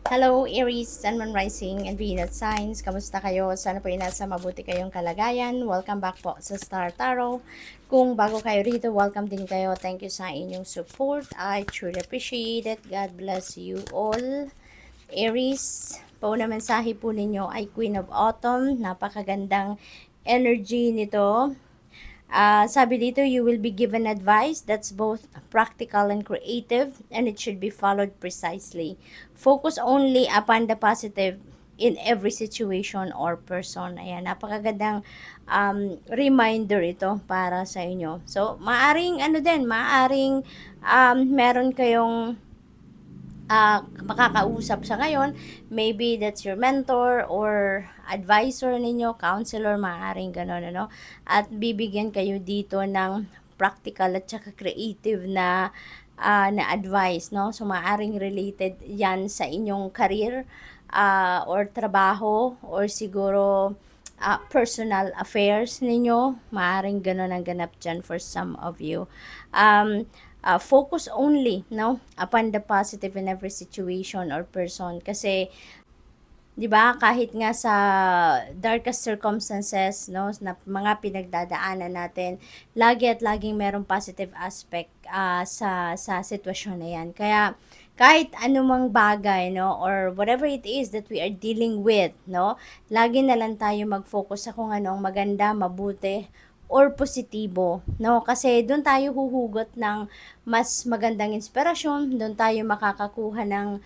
Hello, Aries, Sun, Moon, Rising, and Venus Signs. Kamusta kayo? Sana po nasa mabuti kayong kalagayan. Welcome back po sa Star Tarot. Kung bago kayo rito, welcome din kayo. Thank you sa inyong support. I truly appreciate it. God bless you all. Aries, pauna mensahe po ninyo ay Queen of Autumn. Napakagandang energy nito. Sabi dito, you will be given advice that's both practical and creative, and it should be followed precisely. Focus only upon the positive in every situation or person. Ayan, napakagandang reminder ito para sa inyo. So, maaring meron kayong makakausap sa ngayon, maybe that's your mentor or advisor ninyo, counselor, maaaring gano'n, ano? At bibigyan kayo dito ng practical at saka creative na advice, no? So, maaaring related yan sa inyong career or trabaho or siguro personal affairs ninyo. Maaaring gano'n ang ganap dyan for some of you. Focus only, no, upon the positive in every situation or person, kasi 'di ba, kahit nga sa darkest circumstances, no, na mga pinagdadaanan natin, lagi at laging merong positive aspect sa sitwasyon na 'yan. Kaya kahit anumang bagay, no, or whatever it is that we are dealing with, no, lagi na lang tayo mag-focus sa kung anong maganda, mabuti, or positibo, no? Kasi doon tayo huhugot ng mas magandang inspirasyon, doon tayo makakakuha ng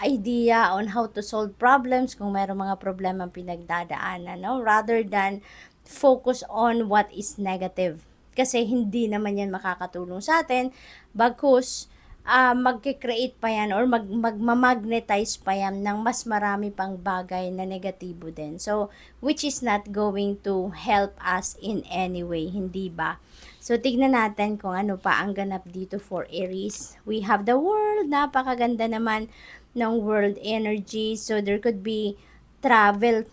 idea on how to solve problems kung mayroong mga problema pinagdadaanan, no? Rather than focus on what is negative. Kasi hindi naman yan makakatulong sa atin, bagkus magke-create pa yan or magmamagnetize pa yan ng mas marami pang bagay na negatibo din. So, which is not going to help us in any way, hindi ba? So, tignan natin kung ano pa ang ganap dito for Aries. We have the world, napakaganda naman ng world energy. So, there could be travel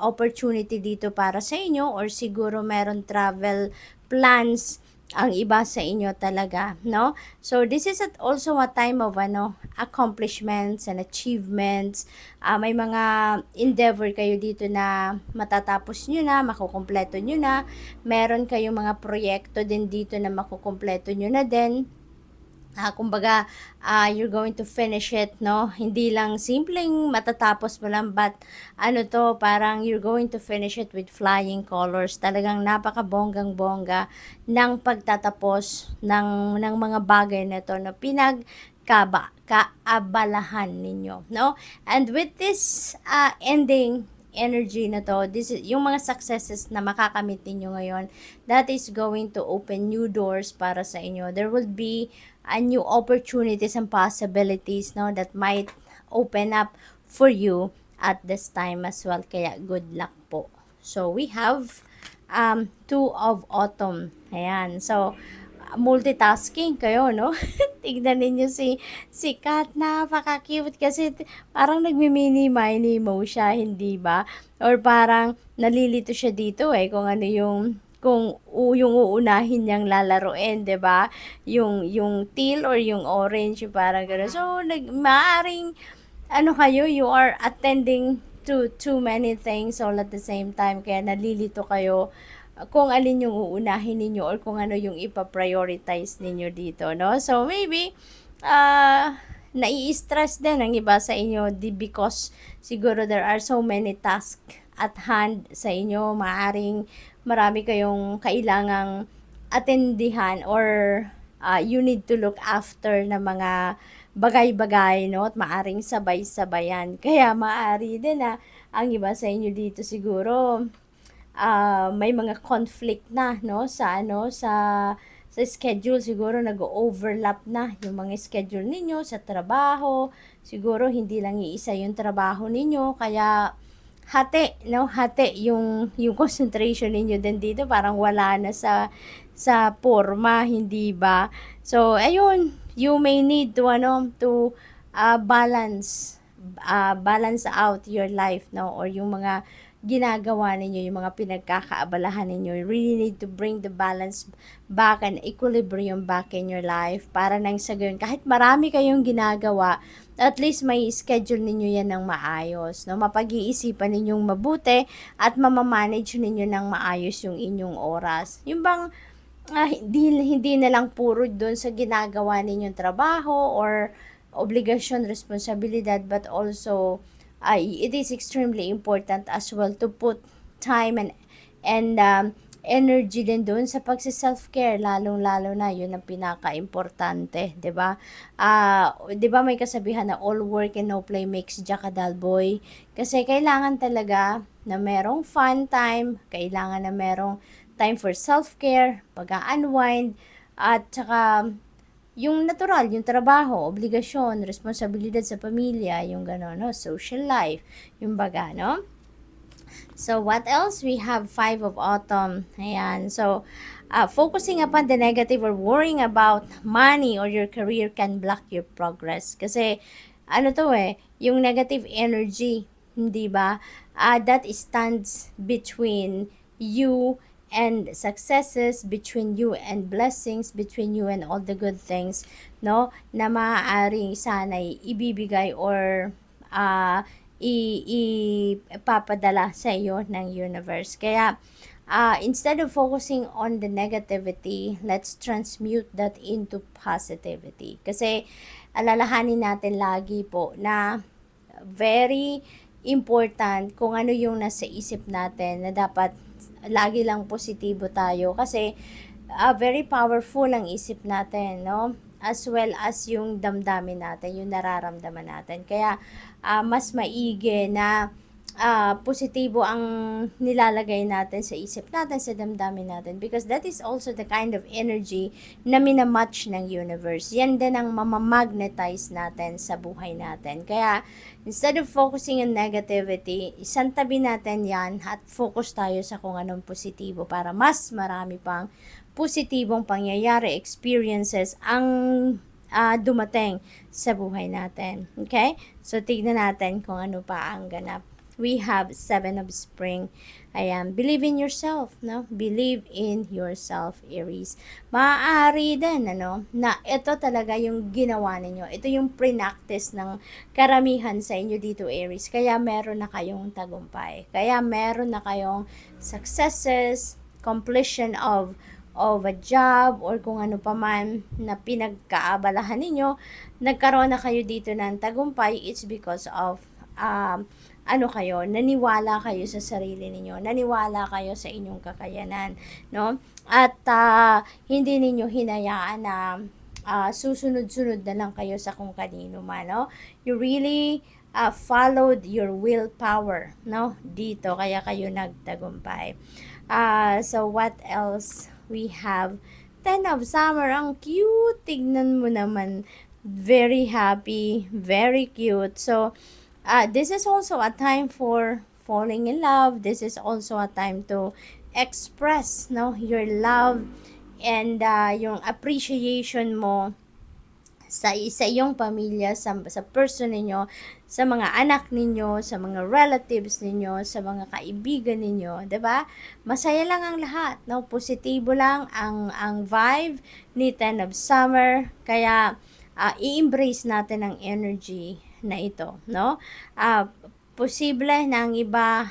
opportunity dito para sa inyo, or siguro meron travel plans ang iba sa inyo talaga, no? So this is also a time of accomplishments and achievements. May mga endeavor kayo dito na matatapos nyo na, makukumpleto nyo na. Meron kayong mga proyekto din dito na makukumpleto nyo na din. Kumbaga, you're going to finish it, no? Hindi lang simpleng matatapos mo lang, but parang you're going to finish it with flying colors. Talagang napakabonggang-bongga ng pagtatapos ng mga bagay na to, no? Kaabalahan ninyo, no? And with this ending energy na to, this is yung mga successes na makakamit ninyo ngayon, that is going to open new doors para sa inyo. There will be new opportunities and possibilities, no, that might open up for you at this time as well. Kaya good luck po. So we have two of autumn. Ayan. So multitasking kayo, no? Tignan ninyo si Kat, napaka-cute kasi parang nagmi-mini-mini mo siya, hindi ba? Or parang nalilito siya dito kung ano yung uunahin niyang lalaruin, 'di ba? Yung teal or yung orange, yung parang gano'n. So maaring kayo, you are attending to too many things all at the same time, kaya nalilito kayo kung alin yung uunahin ninyo or kung ano yung ipa-prioritize ninyo dito, no? So, maybe, nai-stress din ang iba sa inyo because siguro there are so many tasks at hand sa inyo. Maaring marami kayong kailangang atendihan or you need to look after na mga bagay-bagay, no? At maaring sabay-sabayan. Kaya maari din ang iba sa inyo dito siguro may mga conflict na, no, sa schedule. Siguro nag-overlap na yung mga schedule ninyo sa trabaho. Siguro hindi lang iisa yung trabaho ninyo, kaya hati yung concentration ninyo din dito, parang wala na sa forma, hindi ba? So ayun, you may need to balance out your life, no, or yung mga ginagawa ninyo, yung mga pinagkakaabalahan ninyo. You really need to bring the balance back and equilibrium back in your life para nang sa gayon, kahit marami kayong ginagawa, at least may schedule ninyo yan ng maayos, no? Mapag-iisipan ninyong mabuti at mamamanage ninyo ng maayos yung inyong oras. Yung bang hindi na lang puro doon sa ginagawa ninyong trabaho or obligasyon, responsibilidad, but also it is extremely important as well to put time and energy din doon sa pagsi-self-care, lalong-lalo na yun ang pinaka-importante, 'di ba? 'Di ba may kasabihan na all work and no play makes Jack a dull boy? Kasi kailangan talaga na merong fun time, kailangan na merong time for self-care, pag-unwind, at saka yung natural, yung trabaho, obligasyon, responsibilidad sa pamilya, yung gano'n, no? Social life, yung baga, no? So, what else? We have 5 of Autumn. Ayan. So, focusing upon the negative or worrying about money or your career can block your progress. Kasi, ano to yung negative energy, hindi ba? That stands between you and successes, between you and blessings, between you and all the good things, no? Na maaaring sana'y ibibigay or ipapadala sa iyo ng universe. Kaya, instead of focusing on the negativity, let's transmute that into positivity. Kasi, alalahanin natin lagi po na very important kung ano yung nasa isip natin na dapat lagi lang positibo tayo. Kasi, very powerful ang isip natin, no? As well as yung damdamin natin, yung nararamdaman natin. Kaya, mas maigi na positibo ang nilalagay natin sa isip natin, sa damdamin natin. Because that is also the kind of energy na minamatch ng universe. Yan din ang mamamagnetize natin sa buhay natin. Kaya, instead of focusing on negativity, isantabi natin yan at focus tayo sa kung anong positibo para mas marami pang positibong pangyayari, experiences ang dumating sa buhay natin. Okay? So, tignan natin kung ano pa ang ganap. We have 7 of Spring. Ayan, believe in yourself, no? Believe in yourself, Aries. Maaari din, na ito talaga yung ginawa ninyo. Ito yung pre-practice ng karamihan sa inyo dito, Aries. Kaya meron na kayong tagumpay. Kaya meron na kayong successes, completion of a job or kung ano pa man na pinagkaabalahan ninyo, nagkaroon na kayo dito ng tagumpay. It's because of naniwala kayo sa sarili ninyo, naniwala kayo sa inyong kakayanan, no? At hindi ninyo hinayaan na susunod-sunod na lang kayo sa kung kanino man, no? You really followed your willpower, no? Dito, kaya kayo nagtagumpay. So, what else? We have 10 of Summer. Ang cute. Tignan mo naman. Very happy. Very cute. So, this is also a time for falling in love. This is also a time to express, no, your love and yung appreciation mo sa iyong pamilya, sa person ninyo, sa mga anak ninyo, sa mga relatives ninyo, sa mga kaibigan ninyo, 'di ba? Masaya lang ang lahat, no? Positibo lang ang vibe ni 10 of Summer. Kaya i-embrace natin ang energy na ito, no? Posible na ang iba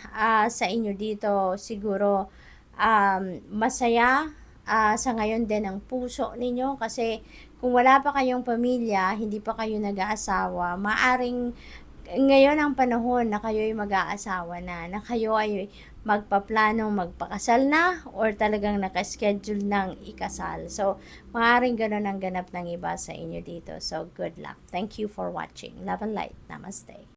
sa inyo dito siguro masaya sa ngayon din ang puso ninyo kasi kung wala pa kayong pamilya, hindi pa kayo nag-aasawa, maaring ngayon ang panahon na kayo ay mag-aasawa na kayo ay magpaplanong magpakasal na or talagang nakaschedule ng ikasal. So, maaaring ganun ang ganap ng iba sa inyo dito. So, good luck. Thank you for watching. Love and light. Namaste.